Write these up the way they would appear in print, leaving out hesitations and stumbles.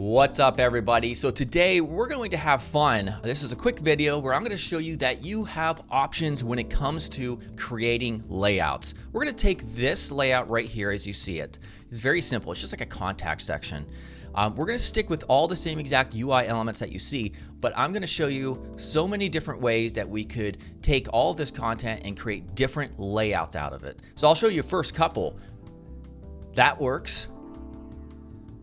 What's up, everybody? So today we're going to have fun. This is a quick video where I'm going to show you that you have options when it comes to creating layouts. We're going to take this layout right here as you see it. It's very simple. It's just like a contact section. We're going to stick with all the same exact UI elements that you see, but I'm going to show you so many different ways that we could take all of this content and create different layouts out of it. So I'll show you first couple. That works.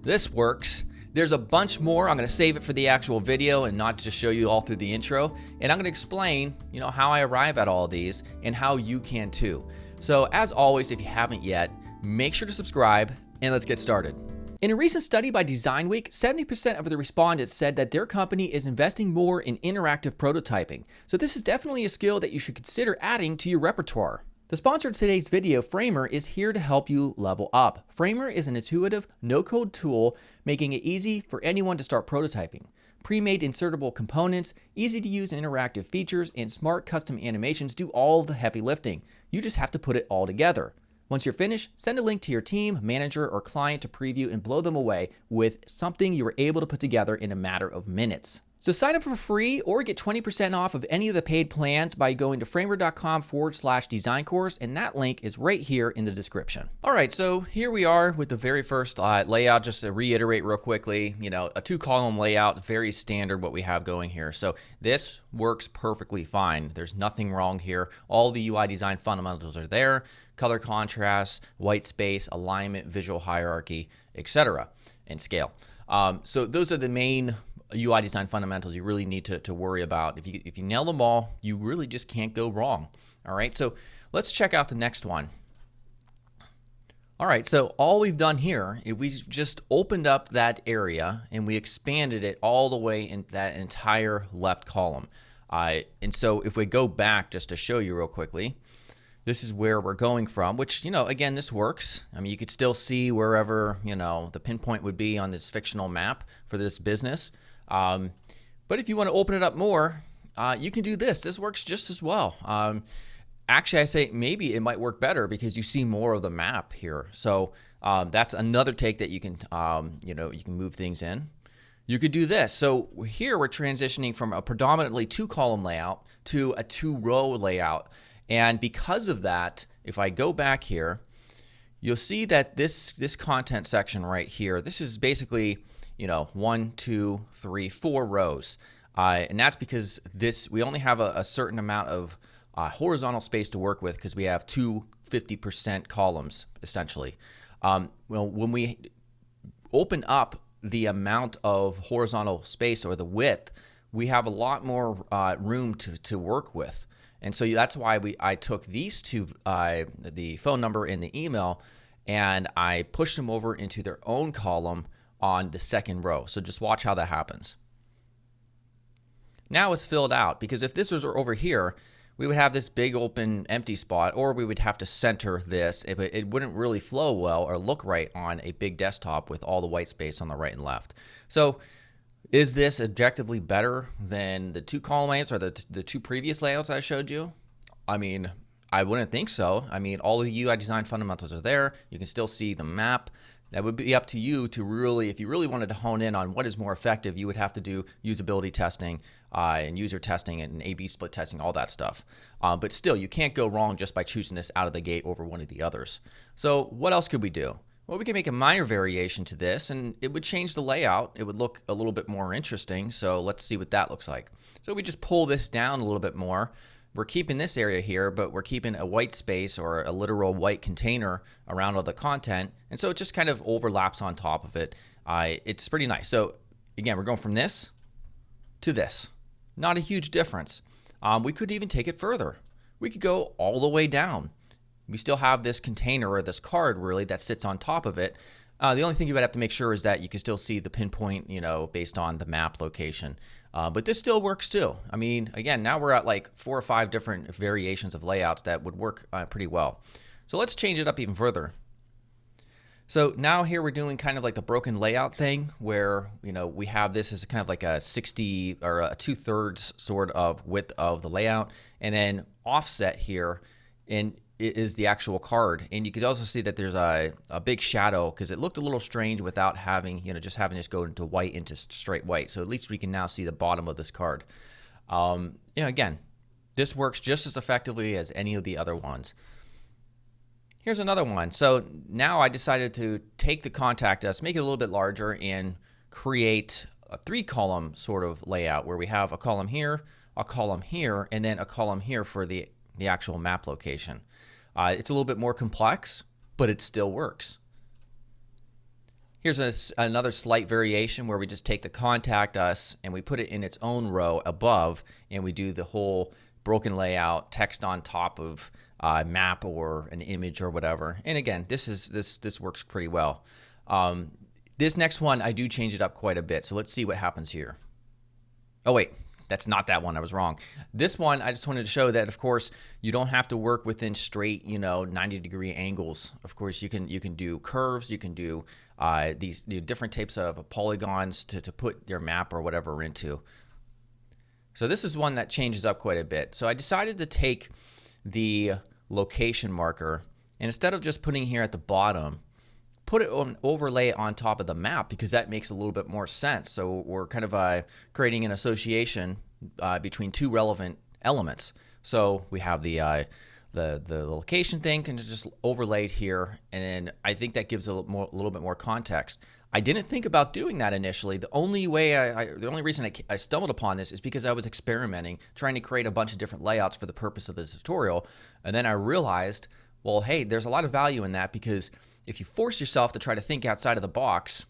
This works. There's a bunch more. I'm going to save it for the actual video and not just show you all through the intro. And I'm going to explain, how I arrive at all of these and how you can too. So as always, if you haven't yet, make sure to subscribe and let's get started. In a recent study by Design Week, 70% of the respondents said that their company is investing more in interactive prototyping. So this is definitely a skill that you should consider adding to your repertoire. The sponsor of today's video, Framer, is here to help you level up. Framer is an intuitive, no-code tool making it easy for anyone to start prototyping. Pre-made insertable components, easy-to-use interactive features, and smart custom animations do all of the heavy lifting. You just have to put it all together. Once you're finished, send a link to your team, manager, or client to preview and blow them away with something you were able to put together in a matter of minutes. So sign up for free or get 20% off of any of the paid plans by going to framer.com/DesignCourse, and that link is right here in the description. All right, so here we are with the very first layout. Just to reiterate real quickly, a 2-column layout, very standard what we have going here. So this works perfectly fine. There's nothing wrong here. All the UI design fundamentals are there: color contrast, white space, alignment, visual hierarchy, etc., and scale. So those are the main UI design fundamentals you really need to worry about. If you nail them all, you really just can't go wrong. All right, so let's check out the next one. All right, so all we've done here is we just opened up that area and we expanded it all the way in that entire left column. And so if we go back just to show you real quickly, this is where we're going from, which, again, this works. I mean, you could still see wherever, the pinpoint would be on this fictional map for this business. But if you want to open it up more, you can do this. This works just as well. Actually, I say maybe it might work better because you see more of the map here. So that's another take that you can, you can move things in. You could do this. So here we're transitioning from a predominantly 2-column layout to a 2-row layout. And because of that, if I go back here, you'll see that this content section right here, this is basically 1, 2, 3, 4 rows. And that's because we only have a certain amount of horizontal space to work with because we have two 50% columns, essentially. Well, when we open up the amount of horizontal space or the width, we have a lot more room to work with. And so that's why I took these two, the phone number and the email, and I pushed them over into their own column on the second row. So just watch how that happens. Now it's filled out, because if this was over here, we would have this big open empty spot, or we would have to center this. It wouldn't really flow well or look right on a big desktop with all the white space on the right and left. So is this objectively better than the 2-column layouts or the 2 previous layouts I showed you? I mean, I wouldn't think so. I mean, all the UI design fundamentals are there. You can still see the map. That would be up to you to really, if you really wanted to hone in on what is more effective, you would have to do usability testing and user testing and A/B split testing, all that stuff. But still, you can't go wrong just by choosing this out of the gate over one of the others. So what else could we do? Well, we can make a minor variation to this, and it would change the layout. It would look a little bit more interesting. So let's see what that looks like. So we just pull this down a little bit more. We're keeping this area here, but we're keeping a white space or a literal white container around all the content. And so it just kind of overlaps on top of it. It's pretty nice. So again, we're going from this to this. Not a huge difference. We could even take it further. We could go all the way down. We still have this container or this card really that sits on top of it. The only thing you would have to make sure is that you can still see the pinpoint, based on the map location. But this still works too. I mean, again, now we're at like 4 or 5 different variations of layouts that would work pretty well. So let's change it up even further. So now here we're doing kind of like the broken layout thing where, we have this as kind of like a 60 or a 2/3 sort of width of the layout, and then offset here. And is the actual card. And you could also see that there's a big shadow because it looked a little strange without having, just having this go into white, into straight white. So at least we can now see the bottom of this card. Again, this works just as effectively as any of the other ones. Here's another one. So now I decided to take the contact us, make it a little bit larger, and create a 3-column sort of layout where we have a column here, and then a column here for the actual map location. It's a little bit more complex, but it still works. Here's another slight variation where we just take the contact us and we put it in its own row above, and we do the whole broken layout, text on top of map or an image or whatever. And again, this works pretty well. This next one, I do change it up quite a bit. So let's see what happens here. Oh wait, that's not that one. I was wrong. This one, I just wanted to show that, of course, you don't have to work within straight, 90-degree angles. Of course, you can do curves. You can do these different types of polygons to put your map or whatever into. So this is one that changes up quite a bit. So I decided to take the location marker, and instead of just putting here at the bottom, put it on overlay on top of the map, because that makes a little bit more sense. So we're kind of creating an association between two relevant elements. So we have the location thing can just overlay it here, and then I think that gives a little bit more context. I didn't think about doing that initially. The only reason I stumbled upon this is because I was experimenting, trying to create a bunch of different layouts for the purpose of this tutorial. And then I realized, well, hey, there's a lot of value in that, because if you force yourself to try to think outside of the box,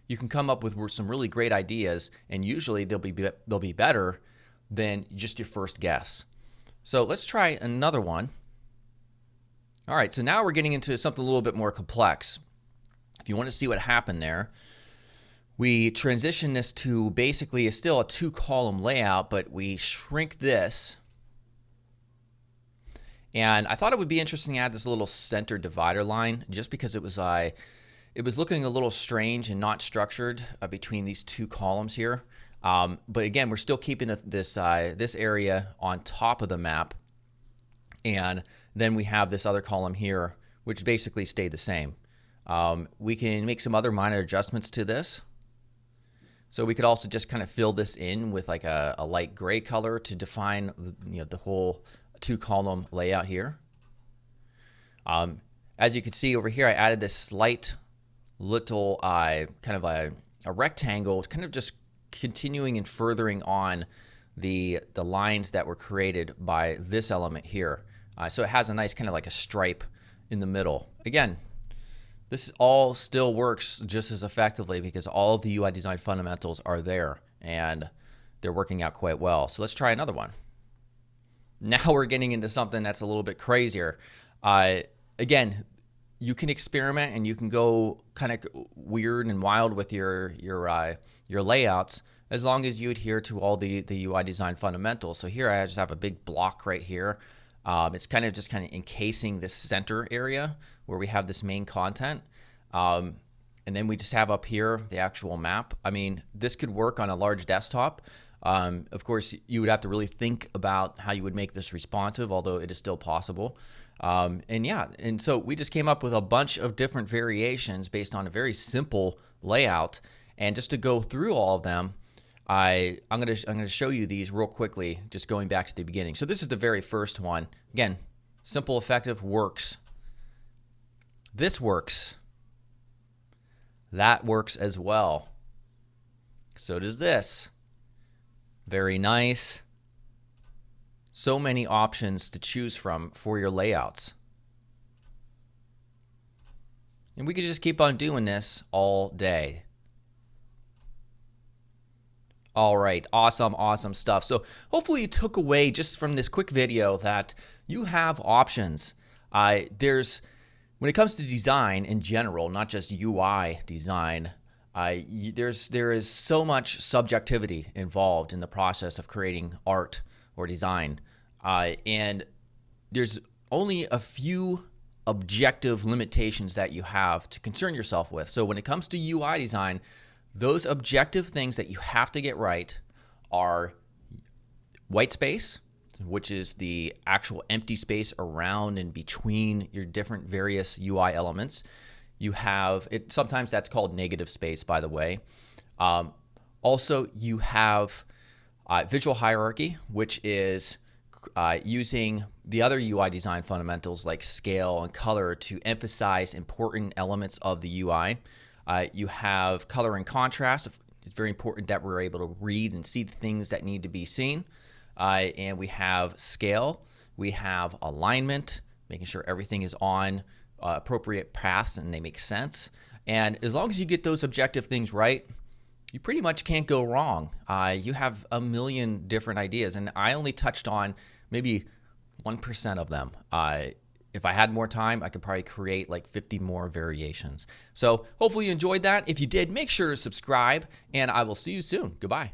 you can come up with some really great ideas, and usually they'll be better than just your first guess. So let's try another one. All right, so now we're getting into something a little bit more complex. If you want to see what happened there, we transition this to basically is still a 2-column layout, but we shrink this. And I thought it would be interesting to add this little center divider line, just because it was looking a little strange and not structured between these 2 columns here. But again, we're still keeping this area on top of the map, and then we have this other column here, which basically stayed the same. We can make some other minor adjustments to this. So we could also just kind of fill this in with like a light gray color to define the whole 2-column layout here. As you can see over here, I added this slight little kind of a rectangle, kind of just continuing and furthering on the lines that were created by this element here. So it has a nice kind of like a stripe in the middle. Again, this all still works just as effectively because all of the UI design fundamentals are there and they're working out quite well. So let's try another one. Now we're getting into something that's a little bit crazier. Again, you can experiment and you can go kind of weird and wild with your layouts as long as you adhere to all the UI design fundamentals. So here I just have a big block right here. It's kind of encasing this center area where we have this main content. And then we just have up here the actual map. I mean, this could work on a large desktop. Of course, you would have to really think about how you would make this responsive, although it is still possible. And so we just came up with a bunch of different variations based on a very simple layout. And just to go through all of them, I'm going to show you these real quickly, just going back to the beginning. So this is the very first one. Again, simple, effective, works. This works. That works as well. So does this. Very nice. So many options to choose from for your layouts. And we could just keep on doing this all day. All right, awesome stuff. So hopefully you took away just from this quick video that you have options. When it comes to design in general, not just UI design, there is so much subjectivity involved in the process of creating art or design, and there's only a few objective limitations that you have to concern yourself with. So when it comes to UI design, those objective things that you have to get right are white space. which is the actual empty space around and between your different various UI elements. You have it. Sometimes that's called negative space, by the way. Also, you have visual hierarchy, which is using the other UI design fundamentals like scale and color to emphasize important elements of the UI. You have color and contrast. It's very important that we're able to read and see the things that need to be seen. And we have scale. We have alignment, making sure everything is on appropriate paths and they make sense. And as long as you get those objective things right, you pretty much can't go wrong. You have a million different ideas, and I only touched on maybe 1% of them. If I had more time, I could probably create like 50 more variations. So hopefully you enjoyed that. If you did, make sure to subscribe, and I will see you soon. Goodbye.